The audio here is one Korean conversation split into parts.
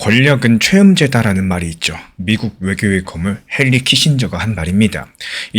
권력은 최음제다라는 말이 있죠. 미국 외교의 거물 헨리 키신저가 한 말입니다.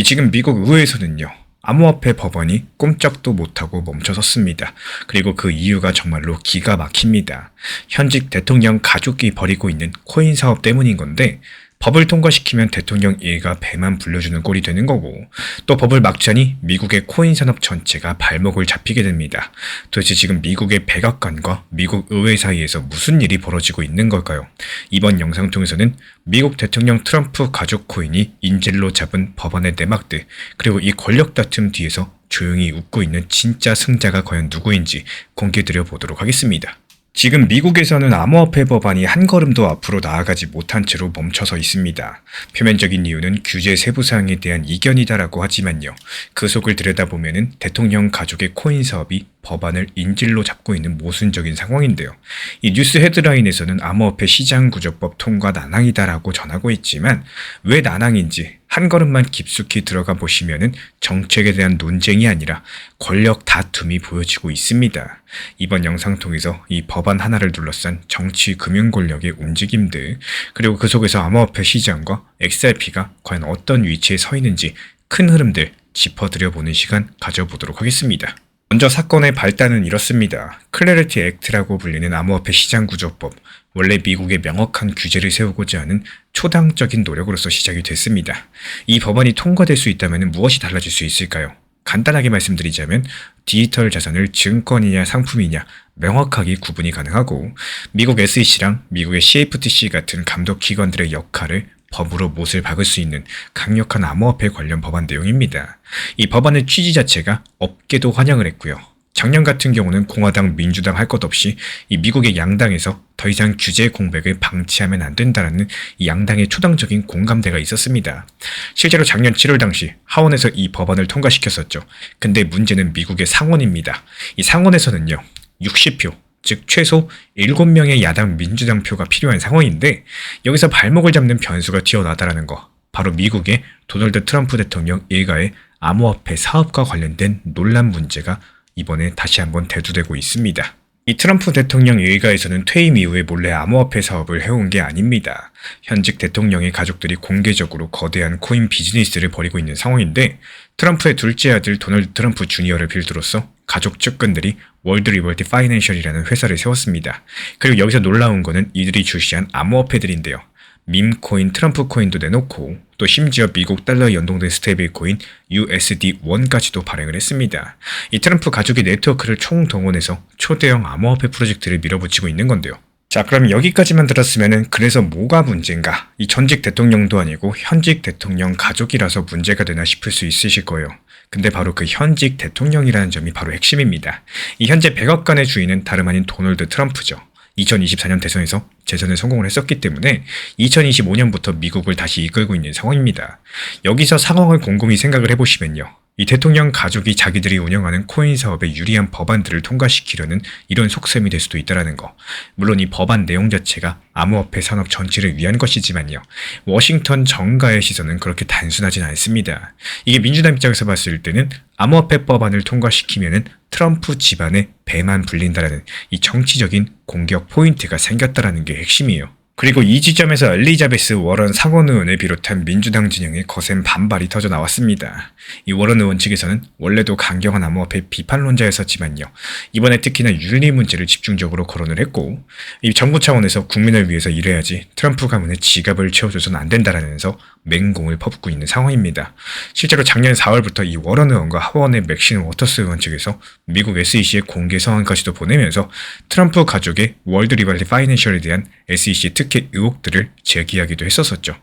지금 미국 의회에서는요. 암호화폐 법안이 꼼짝도 못하고 멈춰섰습니다. 그리고 그 이유가 정말로 기가 막힙니다. 현직 대통령 가족이 벌이고 있는 코인 사업 때문인 건데 법을 통과시키면 대통령 일가 배만 불려주는 꼴이 되는 거고 또 법을 막자니 미국의 코인 산업 전체가 발목을 잡히게 됩니다. 도대체 지금 미국의 백악관과 미국 의회 사이에서 무슨 일이 벌어지고 있는 걸까요? 이번 영상 통해서는 미국 대통령 트럼프 가족 코인이 인질로 잡은 법안의 내막들 그리고 이 권력 다툼 뒤에서 조용히 웃고 있는 진짜 승자가 과연 누구인지 공개드려 보도록 하겠습니다. 지금 미국에서는 암호화폐 법안이 한 걸음도 앞으로 나아가지 못한 채로 멈춰서 있습니다. 표면적인 이유는 규제 세부 사항에 대한 이견이다라고 하지만요. 그 속을 들여다보면 대통령 가족의 코인 사업이 법안을 인질로 잡고 있는 모순적인 상황인데요. 이 뉴스 헤드라인에서는 암호화폐 시장구조법 통과 난항이다라고 전하고 있지만 왜 난항인지 한 걸음만 깊숙이 들어가 보시면은 정책에 대한 논쟁이 아니라 권력 다툼이 보여지고 있습니다. 이번 영상 통해서 이 법안 하나를 둘러싼 정치 금융 권력의 움직임들 그리고 그 속에서 암호화폐 시장과 XRP가 과연 어떤 위치에 서 있는지 큰 흐름들 짚어드려보는 시간 가져보도록 하겠습니다. 먼저 사건의 발단은 이렇습니다. 클래리티 액트라고 불리는 암호화폐 시장구조법, 원래 미국에 명확한 규제를 세우고자 하는 초당적인 노력으로서 시작이 됐습니다. 이 법안이 통과될 수 있다면 무엇이 달라질 수 있을까요? 간단하게 말씀드리자면 디지털 자산을 증권이냐 상품이냐 명확하게 구분이 가능하고 미국 SEC랑 미국의 CFTC 같은 감독기관들의 역할을 법으로 못을 박을 수 있는 강력한 암호화폐 관련 법안 내용입니다. 이 법안의 취지 자체가 업계도 환영을 했고요. 작년 같은 경우는 공화당, 민주당 할 것 없이 이 미국의 양당에서 더 이상 규제 공백을 방치하면 안 된다는 이 양당의 초당적인 공감대가 있었습니다. 실제로 작년 7월 당시 하원에서 이 법안을 통과시켰었죠. 근데 문제는 미국의 상원입니다. 이 상원에서는요. 60표, 즉 최소 7명의 야당 민주당 표가 필요한 상황인데 여기서 발목을 잡는 변수가 튀어나왔다는 거. 바로 미국의 도널드 트럼프 대통령 일가의 암호화폐 사업과 관련된 논란 문제가 이번에 다시 한번 대두되고 있습니다. 이 트럼프 대통령 일가에서는 퇴임 이후에 몰래 암호화폐 사업을 해온 게 아닙니다. 현직 대통령의 가족들이 공개적으로 거대한 코인 비즈니스를 벌이고 있는 상황인데 트럼프의 둘째 아들 도널드 트럼프 주니어를 빌드로써 가족 측근들이 월드 리버티 파이낸셜이라는 회사를 세웠습니다. 그리고 여기서 놀라운 거는 이들이 출시한 암호화폐들인데요. 밈코인, 트럼프 코인도 내놓고 또 심지어 미국 달러에 연동된 스테이블 코인 USD1까지도 발행을 했습니다. 이 트럼프 가족이 네트워크를 총동원해서 초대형 암호화폐 프로젝트를 밀어붙이고 있는 건데요. 자, 그럼 여기까지만 들었으면은 그래서 뭐가 문제인가? 이 전직 대통령도 아니고 현직 대통령 가족이라서 문제가 되나 싶을 수 있으실 거예요. 근데 바로 그 현직 대통령이라는 점이 바로 핵심입니다. 이 현재 백악관의 주인은 다름 아닌 도널드 트럼프죠. 2024년 대선에서 재선에 성공을 했었기 때문에 2025년부터 미국을 다시 이끌고 있는 상황입니다. 여기서 상황을 곰곰이 생각을 해보시면요. 이 대통령 가족이 자기들이 운영하는 코인 사업에 유리한 법안들을 통과시키려는 이런 속셈이 될 수도 있다는 거. 물론 이 법안 내용 자체가 암호화폐 산업 전체를 위한 것이지만요. 워싱턴 정가의 시선은 그렇게 단순하진 않습니다. 이게 민주당 입장에서 봤을 때는 암호화폐 법안을 통과시키면은 트럼프 집안의 배만 불린다라는 이 정치적인 공격 포인트가 생겼다라는 게 핵심이에요. 그리고 이 지점에서 엘리자베스 워런 상원 의원을 비롯한 민주당 진영의 거센 반발이 터져 나왔습니다. 이 워런 의원 측에서는 원래도 강경한 암호화폐 비판론자였었지만요. 이번에 특히나 윤리 문제를 집중적으로 거론을 했고 이 정부 차원에서 국민을 위해서 일해야지 트럼프 가문의 지갑을 채워줘서는 안 된다라면서 맹공을 퍼붓고 있는 상황입니다. 실제로 작년 4월부터 이 워런 의원과 하원의 맥신 워터스 의원 측에서 미국 SEC의 공개 서한까지도 보내면서 트럼프 가족의 월드 리버티 파이낸셜에 대한 SEC 특혜 의혹들을 제기하기도 했었었죠.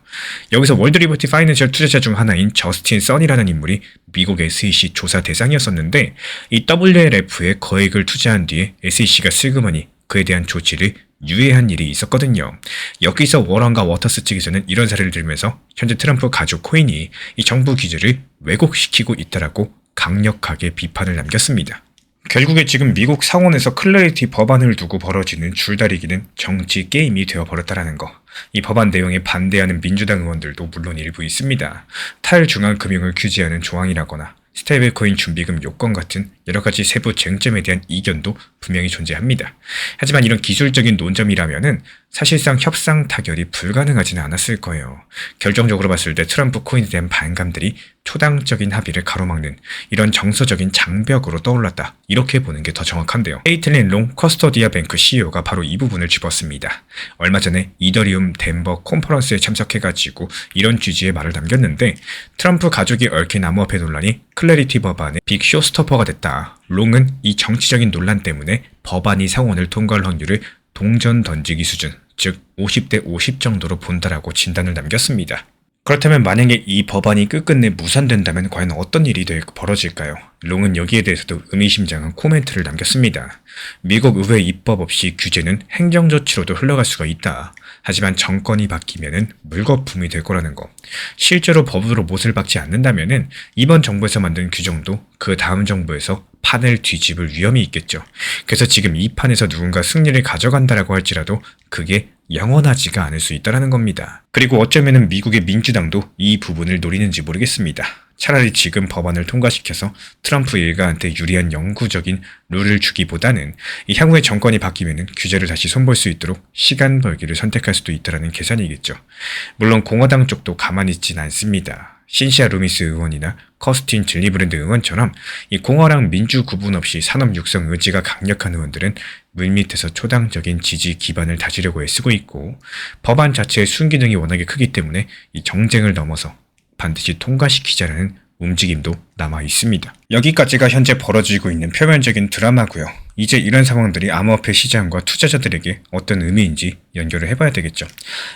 여기서 월드 리버티 파이낸셜 투자자 중 하나인 저스틴 선이라는 인물이 미국 SEC 조사 대상이었었는데 이 WLF에 거액을 투자한 뒤에 SEC가 슬그머니 그에 대한 조치를 유예한 일이 있었거든요. 여기서 워런과 워터스 측에서는 이런 사례를 들면서 현재 트럼프 가족 코인이 이 정부 규제를 왜곡시키고 있다라고 강력하게 비판을 남겼습니다. 결국에 지금 미국 상원에서 클래리티 법안을 두고 벌어지는 줄다리기는 정치 게임이 되어버렸다는 거. 이 법안 내용에 반대하는 민주당 의원들도 물론 일부 있습니다. 탈중앙금융을 규제하는 조항이라거나 스테이블코인 준비금 요건 같은 여러 가지 세부 쟁점에 대한 이견도 분명히 존재합니다. 하지만 이런 기술적인 논점이라면은 사실상 협상 타결이 불가능하지는 않았을 거예요. 결정적으로 봤을 때 트럼프 코인에 대한 반감들이 초당적인 합의를 가로막는 이런 정서적인 장벽으로 떠올랐다. 이렇게 보는 게 더 정확한데요. 케이틀린 롱 커스토디아 뱅크 CEO가 바로 이 부분을 짚었습니다. 얼마 전에 이더리움 덴버 컨퍼런스에 참석해가지고 이런 취지의 말을 남겼는데 트럼프 가족이 얽힌 암호화폐 논란이 클래리티 법안의 빅 쇼스토퍼가 됐다. 롱은 이 정치적인 논란 때문에 법안이 상원을 통과할 확률을 동전 던지기 수준, 즉 50대 50 정도로 본다라고 진단을 남겼습니다. 그렇다면 만약에 이 법안이 끝끝내 무산된다면 과연 어떤 일이 벌어질까요? 롱은 여기에 대해서도 의미심장한 코멘트를 남겼습니다. 미국 의회 입법 없이 규제는 행정조치로도 흘러갈 수가 있다. 하지만 정권이 바뀌면은 물거품이 될 거라는 거. 실제로 법으로 못을 박지 않는다면은 이번 정부에서 만든 규정도 그 다음 정부에서 판을 뒤집을 위험이 있겠죠. 그래서 지금 이 판에서 누군가 승리를 가져간다라고 할지라도 그게 영원하지가 않을 수 있다는 겁니다. 그리고 어쩌면은 미국의 민주당도 이 부분을 노리는지 모르겠습니다. 차라리 지금 법안을 통과시켜서 트럼프 일가한테 유리한 영구적인 룰을 주기보다는 이 향후에 정권이 바뀌면은 규제를 다시 손볼 수 있도록 시간 벌기를 선택할 수도 있다는 계산이겠죠. 물론 공화당 쪽도 가만히 있진 않습니다. 신시아 루미스 의원이나 커스틴 질리브랜드 의원처럼 이 공화랑 민주 구분 없이 산업 육성 의지가 강력한 의원들은 물밑에서 초당적인 지지 기반을 다지려고 애쓰고 있고 법안 자체의 순기능이 워낙에 크기 때문에 이 정쟁을 넘어서 반드시 통과시키자는 움직임도 남아 있습니다. 여기까지가 현재 벌어지고 있는 표면적인 드라마고요. 이제 이런 상황들이 암호화폐 시장과 투자자들에게 어떤 의미인지 연결을 해봐야 되겠죠.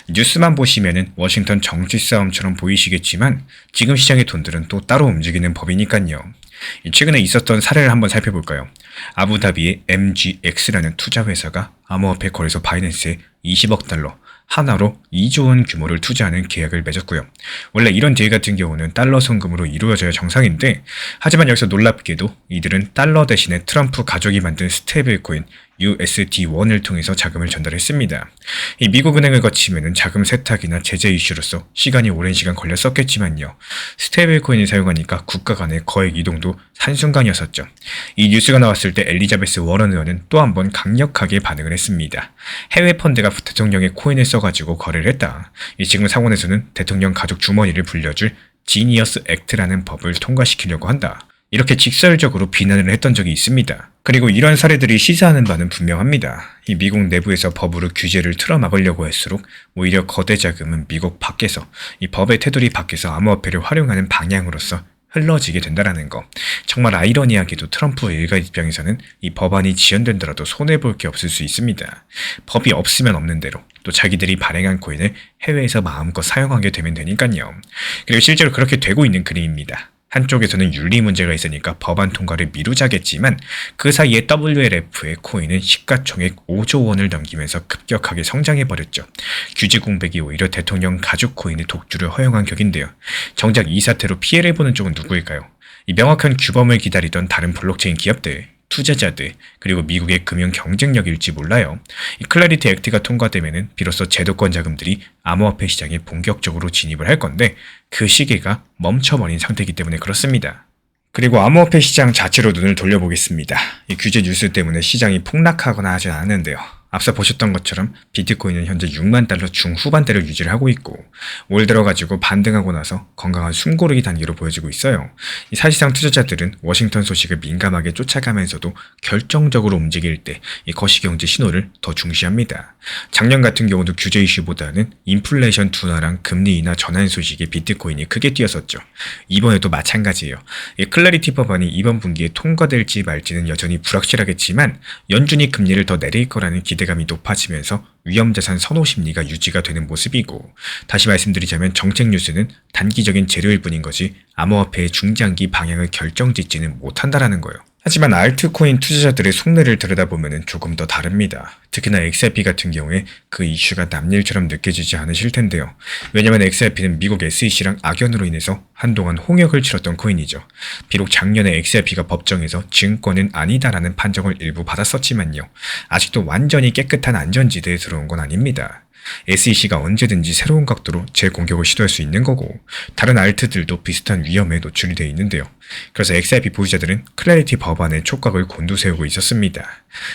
뉴스만 보시면은 워싱턴 정치 싸움처럼 보이시겠지만 지금 시장의 돈들은 또 따로 움직이는 법이니까요. 최근에 있었던 사례를 한번 살펴볼까요? 아부다비의 MGX라는 투자회사가 암호화폐 거래소 바이낸스에 20억 달러, 하나로 2조 원 규모를 투자하는 계약을 맺었고요. 원래 이런 딜 같은 경우는 달러 송금으로 이루어져야 정상인데 하지만 여기서 놀랍게도 이들은 달러 대신에 트럼프 가족이 만든 스테이블코인 USD1을 통해서 자금을 전달했습니다. 이 미국 은행을 거치면 자금 세탁이나 제재 이슈로서 시간이 오랜 시간 걸렸었겠지만요. 스테이블코인을 사용하니까 국가 간의 거액 이동도 한순간이었었죠. 이 뉴스가 나왔을 때 엘리자베스 워런 의원은 또 한 번 강력하게 반응을 했습니다. 해외 펀드가 대통령의 코인을 써가지고 거래를 했다. 지금 상원에서는 대통령 가족 주머니를 불려줄 지니어스 액트라는 법을 통과시키려고 한다. 이렇게 직설적으로 비난을 했던 적이 있습니다. 그리고 이런 사례들이 시사하는 바는 분명합니다. 이 미국 내부에서 법으로 규제를 틀어막으려고 할수록 오히려 거대 자금은 미국 밖에서 이 법의 테두리 밖에서 암호화폐를 활용하는 방향으로서 흘러지게 된다는 거. 정말 아이러니하게도 트럼프 일가 입장에서는 이 법안이 지연된다라도 손해볼 게 없을 수 있습니다. 법이 없으면 없는 대로 또 자기들이 발행한 코인을 해외에서 마음껏 사용하게 되면 되니까요. 그리고 실제로 그렇게 되고 있는 그림입니다. 한쪽에서는 윤리 문제가 있으니까 법안 통과를 미루자겠지만 그 사이에 WLF의 코인은 시가총액 5조 원을 넘기면서 급격하게 성장해버렸죠. 규제 공백이 오히려 대통령 가족 코인의 독주를 허용한 격인데요. 정작 이 사태로 피해를 보는 쪽은 누구일까요? 이 명확한 규범을 기다리던 다른 블록체인 기업들, 투자자들, 그리고 미국의 금융 경쟁력일지 몰라요. 이 클래리티 액트가 통과되면은 비로소 제도권 자금들이 암호화폐 시장에 본격적으로 진입을 할 건데 그 시기가 멈춰버린 상태이기 때문에 그렇습니다. 그리고 암호화폐 시장 자체로 눈을 돌려보겠습니다. 이 규제 뉴스 때문에 시장이 폭락하거나 하진 않았는데요. 앞서 보셨던 것처럼 비트코인은 현재 6만 달러 중후반대를 유지를 하고 있고 올 들어가지고 반등하고 나서 건강한 숨고르기 단계로 보여지고 있어요. 이 사실상 투자자들은 워싱턴 소식을 민감하게 쫓아가면서도 결정적으로 움직일 때 이 거시경제 신호를 더 중시합니다. 작년 같은 경우도 규제 이슈보다는 인플레이션 둔화랑 금리 인하 전환 소식에 비트코인이 크게 뛰었었죠. 이번에도 마찬가지예요. 이 클래리티 법안이 이번 분기에 통과될지 말지는 여전히 불확실하겠지만 연준이 금리를 더 내릴 거라는 기대감이 높아지면서 위험자산 선호 심리가 유지가 되는 모습이고 다시 말씀드리자면 정책 뉴스는 단기적인 재료일 뿐인 거지 암호화폐의 중장기 방향을 결정짓지는 못한다라는 거예요. 하지만 알트코인 투자자들의 속내를 들여다보면 조금 더 다릅니다. 특히나 XRP 같은 경우에 그 이슈가 남일처럼 느껴지지 않으실 텐데요. 왜냐면 XRP는 미국 SEC랑 악연으로 인해서 한동안 홍역을 치렀던 코인이죠. 비록 작년에 XRP가 법정에서 증권은 아니다라는 판정을 일부 받았었지만요. 아직도 완전히 깨끗한 안전지대에 들어온 건 아닙니다. SEC가 언제든지 새로운 각도로 재공격을 시도할 수 있는 거고 다른 알트들도 비슷한 위험에 노출이 되어 있는데요. 그래서 XRP 보유자들은 클래리티 법안의 촉각을 곤두세우고 있었습니다.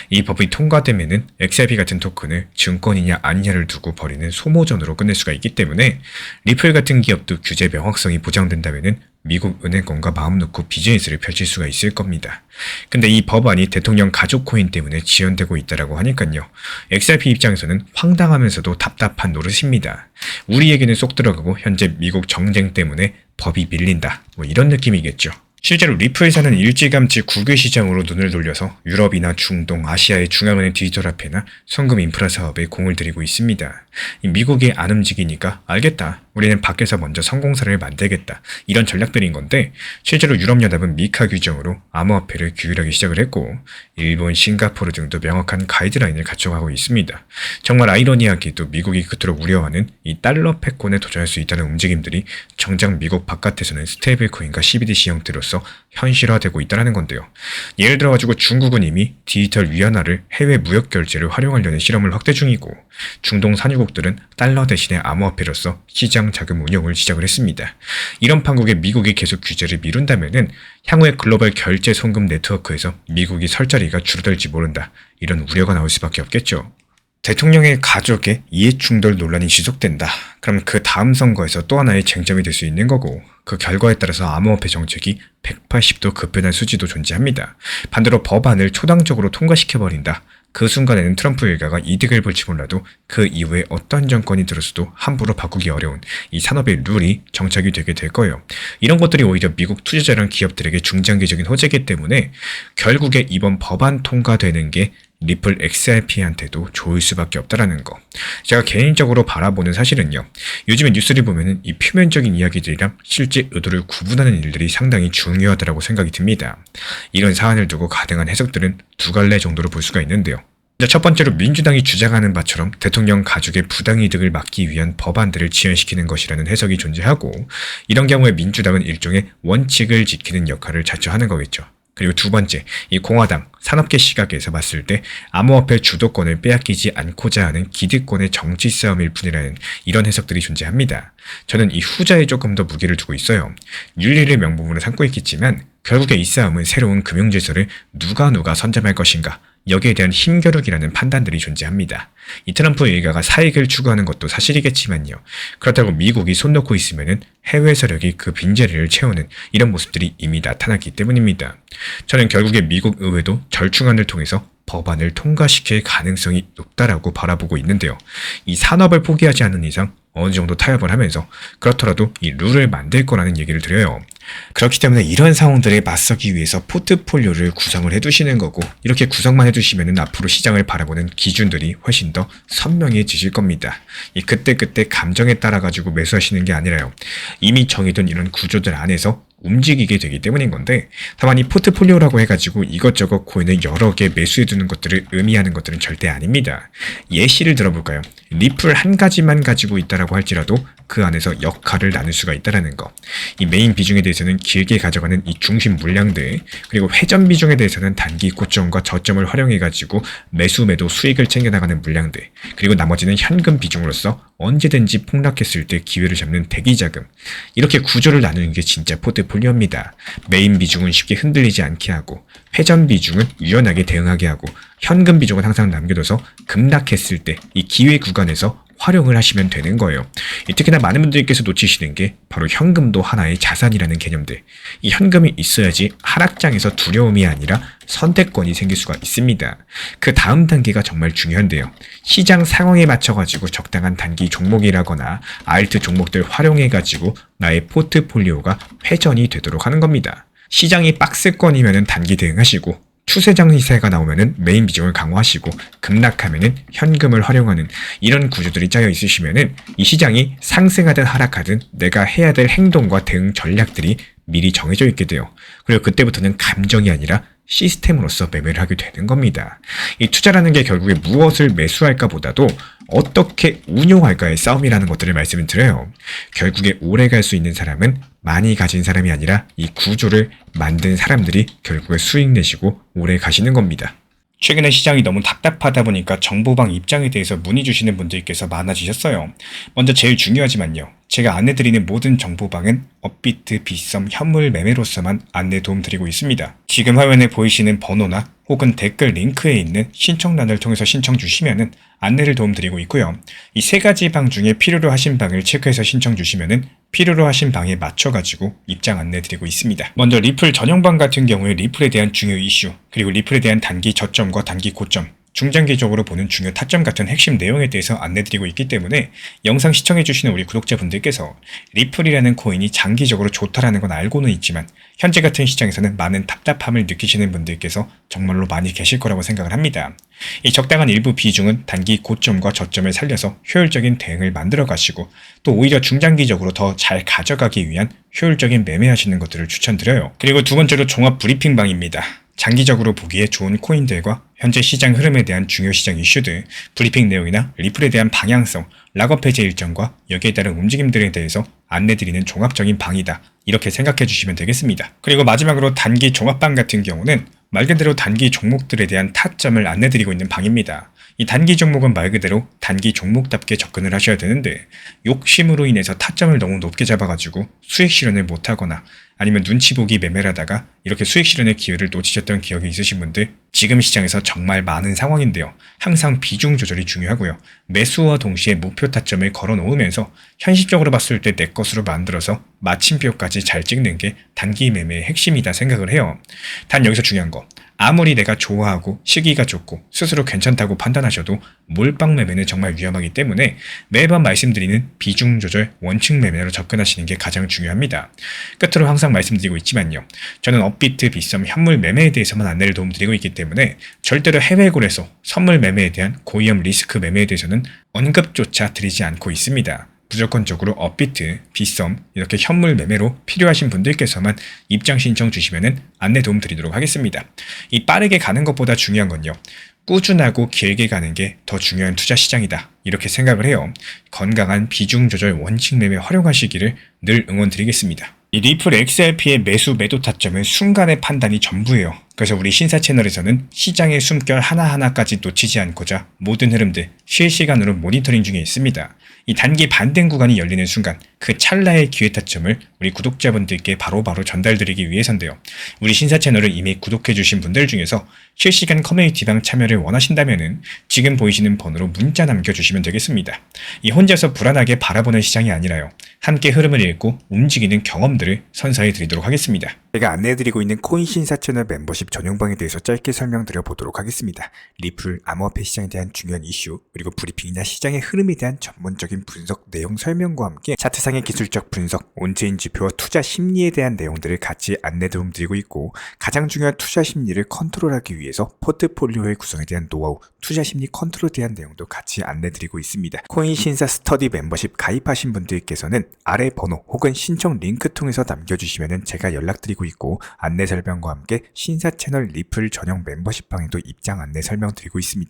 이 법이 통과되면은 XRP 같은 토큰을 증권이냐 아니냐를 두고 벌이는 소모전으로 끝낼 수가 있기 때문에 리플 같은 기업도 규제 명확성이 보장된다면은 미국 은행권과 마음 놓고 비즈니스를 펼칠 수가 있을 겁니다. 근데 이 법안이 대통령 가족 코인 때문에 지연되고 있다라고 하니까요. XRP 입장에서는 황당하면서도 답답한 노릇입니다. 우리에게는 쏙 들어가고 현재 미국 정쟁 때문에 법이 밀린다. 뭐 이런 느낌이겠죠. 실제로 리플사는 일찌감치 국외 시장으로 눈을 돌려서 유럽이나 중동, 아시아의 중앙은행 디지털 화폐나 송금 인프라 사업에 공을 들이고 있습니다. 미국이 안 움직이니까 알겠다. 우리는 밖에서 먼저 성공사를 만들겠다. 이런 전략들인 건데 실제로 유럽연합은 미카 규정으로 암호화폐를 규율하기 시작을 했고 일본, 싱가포르 등도 명확한 가이드라인을 갖춰가고 있습니다. 정말 아이러니하게도 미국이 그토록 우려하는 이 달러 패권에 도전할 수 있다는 움직임들이 정작 미국 바깥에서는 스테이블 코인과 CBDC 형태로서 현실화되고 있다는 건데요. 예를 들어가지고 중국은 이미 디지털 위안화를 해외 무역 결제를 활용하려는 실험을 확대 중이고 중동 산유국들은 달러 대신에 암호화폐로서 시장 자금 운용을 시작을 했습니다. 이런 판국에 미국이 계속 규제를 미룬다면은 향후에 글로벌 결제 송금 네트워크에서 미국이 설 자리가 줄어들지 모른다. 이런 우려가 나올 수밖에 없겠죠. 대통령의 가족의 이해충돌 논란이 지속된다. 그럼 그 다음 선거에서 또 하나의 쟁점이 될 수 있는 거고 그 결과에 따라서 암호화폐 정책이 180도 급변할 수지도 존재합니다. 반대로 법안을 초당적으로 통과시켜버린다. 그 순간에는 트럼프 일가가 이득을 볼지 몰라도 그 이후에 어떤 정권이 들어서도 함부로 바꾸기 어려운 이 산업의 룰이 정착이 되게 될 거예요. 이런 것들이 오히려 미국 투자자랑 기업들에게 중장기적인 호재이기 때문에 결국에 이번 법안 통과되는 게 리플 XRP한테도 좋을 수밖에 없다라는 거. 제가 개인적으로 바라보는 사실은요. 요즘에 뉴스를 보면은 이 표면적인 이야기들이랑 실제 의도를 구분하는 일들이 상당히 중요하다고 생각이 듭니다. 이런 사안을 두고 가능한 해석들은 두 갈래 정도로 볼 수가 있는데요. 첫 번째로 민주당이 주장하는 바처럼 대통령 가족의 부당이득을 막기 위한 법안들을 지연시키는 것이라는 해석이 존재하고 이런 경우에 민주당은 일종의 원칙을 지키는 역할을 자처하는 거겠죠. 그리고 두 번째, 이 공화당, 산업계 시각에서 봤을 때 암호화폐 주도권을 빼앗기지 않고자 하는 기득권의 정치 싸움일 뿐이라는 이런 해석들이 존재합니다. 저는 이 후자에 조금 더 무게를 두고 있어요. 윤리를 명분으로 삼고 있겠지만 결국에 이 싸움은 새로운 금융질서를 누가 선점할 것인가 여기에 대한 힘겨루기라는 판단들이 존재합니다. 이 트럼프 일가가 사익을 추구하는 것도 사실이겠지만요. 그렇다고 미국이 손 놓고 있으면은 해외 세력이 그 빈자리를 채우는 이런 모습들이 이미 나타났기 때문입니다. 저는 결국에 미국 의회도 절충안을 통해서 법안을 통과시킬 가능성이 높다라고 바라보고 있는데요. 이 산업을 포기하지 않는 이상 어느 정도 타협을 하면서 그렇더라도 이 룰을 만들 거라는 얘기를 드려요. 그렇기 때문에 이런 상황들에 맞서기 위해서 포트폴리오를 구성을 해두시는 거고 이렇게 구성만 해두시면 앞으로 시장을 바라보는 기준들이 훨씬 더 선명해지실 겁니다. 이 그때그때 감정에 따라 가지고 매수하시는 게 아니라요. 이미 정해둔 이런 구조들 안에서 움직이게 되기 때문인 건데 다만 이 포트폴리오라고 해가지고 이것저것 코인을 여러 개 매수해두는 것들을 의미하는 것들은 절대 아닙니다. 예시를 들어볼까요? 리플 한 가지만 가지고 있다라고 할지라도 그 안에서 역할을 나눌 수가 있다는 거. 이 메인 비중에 대해서는 길게 가져가는 이 중심 물량들 그리고 회전 비중에 대해서는 단기 고점과 저점을 활용해가지고 매수 매도 수익을 챙겨나가는 물량들 그리고 나머지는 현금 비중으로서 언제든지 폭락했을 때 기회를 잡는 대기자금 이렇게 구조를 나누는 게 진짜 포트폴리오입니다. 메인 비중은 쉽게 흔들리지 않게 하고 회전 비중은 유연하게 대응하게 하고 현금 비중은 항상 남겨둬서 급락했을 때 이 기회 구간에서 활용을 하시면 되는 거예요. 특히나 많은 분들께서 놓치시는 게 바로 현금도 하나의 자산이라는 개념들. 이 현금이 있어야지 하락장에서 두려움이 아니라 선택권이 생길 수가 있습니다. 그 다음 단계가 정말 중요한데요. 시장 상황에 맞춰가지고 적당한 단기 종목이라거나 알트 종목들 활용해가지고 나의 포트폴리오가 회전이 되도록 하는 겁니다. 시장이 박스권이면 단기 대응하시고 추세 장세가 나오면은 메인 비중을 강화하시고 급락하면은 현금을 활용하는 이런 구조들이 짜여 있으시면은 이 시장이 상승하든 하락하든 내가 해야 될 행동과 대응 전략들이 미리 정해져 있게 돼요. 그리고 그때부터는 감정이 아니라 시스템으로서 매매를 하게 되는 겁니다. 이 투자라는 게 결국에 무엇을 매수할까 보다도 어떻게 운용할까의 싸움이라는 것들을 말씀을 드려요. 결국에 오래 갈 수 있는 사람은 많이 가진 사람이 아니라 이 구조를 만든 사람들이 결국에 수익 내시고 오래 가시는 겁니다. 최근에 시장이 너무 답답하다 보니까 정보방 입장에 대해서 문의 주시는 분들께서 많아지셨어요. 먼저 제일 중요하지만요. 제가 안내드리는 모든 정보방은 업비트, 빗썸, 현물 매매로서만 안내 도움 드리고 있습니다. 지금 화면에 보이시는 번호나 혹은 댓글 링크에 있는 신청란을 통해서 신청 주시면은 안내를 도움 드리고 있고요. 이 세 가지 방 중에 필요로 하신 방을 체크해서 신청 주시면은 필요로 하신 방에 맞춰가지고 입장 안내 드리고 있습니다. 먼저 리플 전용방 같은 경우에 리플에 대한 중요 이슈, 그리고 리플에 대한 단기 저점과 단기 고점, 중장기적으로 보는 중요 타점 같은 핵심 내용에 대해서 안내드리고 있기 때문에 영상 시청해주시는 우리 구독자분들께서 리플이라는 코인이 장기적으로 좋다라는 건 알고는 있지만 현재 같은 시장에서는 많은 답답함을 느끼시는 분들께서 정말로 많이 계실 거라고 생각을 합니다. 이 적당한 일부 비중은 단기 고점과 저점을 살려서 효율적인 대응을 만들어 가시고 또 오히려 중장기적으로 더 잘 가져가기 위한 효율적인 매매하시는 것들을 추천드려요. 그리고 두 번째로 종합 브리핑방입니다. 장기적으로 보기에 좋은 코인들과 현재 시장 흐름에 대한 중요 시장 이슈들, 브리핑 내용이나 리플에 대한 방향성, 락업 해제 일정과 여기에 따른 움직임들에 대해서 안내드리는 종합적인 방이다. 이렇게 생각해 주시면 되겠습니다. 그리고 마지막으로 단기 종합방 같은 경우는 말 그대로 단기 종목들에 대한 타점을 안내드리고 있는 방입니다. 이 단기 종목은 말 그대로 단기 종목답게 접근을 하셔야 되는데 욕심으로 인해서 타점을 너무 높게 잡아가지고 수익 실현을 못하거나 아니면 눈치 보기 매매를 하다가 이렇게 수익 실현의 기회를 놓치셨던 기억이 있으신 분들 지금 시장에서 정말 많은 상황인데요. 항상 비중 조절이 중요하고요. 매수와 동시에 목표 타점을 걸어 놓으면서 현실적으로 봤을 때 내 것으로 만들어서 마침표까지 잘 찍는 게 단기 매매의 핵심이다 생각을 해요. 단 여기서 중요한 거. 아무리 내가 좋아하고 시기가 좋고 스스로 괜찮다고 판단하셔도 몰빵 매매는 정말 위험하기 때문에 매번 말씀드리는 비중 조절 원칙 매매로 접근하시는 게 가장 중요합니다. 끝으로 항상 말씀드리고 있지만요. 저는 업비트, 빗썸, 현물 매매에 대해서만 안내를 도움드리고 있기 때문에 절대로 해외골에서 선물 매매에 대한 고위험 리스크 매매에 대해서는 언급조차 드리지 않고 있습니다. 무조건적으로 업비트, 빗썸 이렇게 현물 매매로 필요하신 분들께서만 입장 신청 주시면은 안내 도움 드리도록 하겠습니다. 이 빠르게 가는 것보다 중요한 건요. 꾸준하고 길게 가는 게 더 중요한 투자 시장이다. 이렇게 생각을 해요. 건강한 비중 조절 원칙 매매 활용하시기를 늘 응원드리겠습니다. 이 리플 XRP의 매수 매도 타점은 순간의 판단이 전부예요. 그래서 우리 신사 채널에서는 시장의 숨결 하나하나까지 놓치지 않고자 모든 흐름들 실시간으로 모니터링 중에 있습니다. 이 단기 반등 구간이 열리는 순간 그 찰나의 기회 타점을 우리 구독자분들께 바로바로 전달드리기 위해서인데요. 우리 신사 채널을 이미 구독해주신 분들 중에서 실시간 커뮤니티방 참여를 원하신다면 지금 보이시는 번호로 문자 남겨주시면 되겠습니다. 이 혼자서 불안하게 바라보는 시장이 아니라요. 함께 흐름을 읽고 움직이는 경험들을 선사해 드리도록 하겠습니다. 제가 안내해드리고 있는 코인 신사 채널 멤버십 전용방에 대해서 짧게 설명드려 보도록 하겠습니다. 리플, 암호화폐 시장에 대한 중요한 이슈, 그리고 브리핑이나 시장의 흐름에 대한 전문적인 분석 내용 설명과 함께 차트상의 기술적 분석, 온체인 지표와 투자 심리에 대한 내용들을 같이 안내 도움 드리고 있고 가장 중요한 투자 심리를 컨트롤하기 위해서 포트폴리오의 구성에 대한 노하우, 투자 심리 컨트롤에 대한 내용도 같이 안내 드리고 있습니다. 코인 신사 스터디 멤버십 가입하신 분들께서는 아래 번호 혹은 신청 링크 통해서 남겨주시면 제가 연락드리고 있고 안내 설명과 함께 신사 채널 리플 전용 멤버십 방에도 입장 안내 설명드리고 있습니다.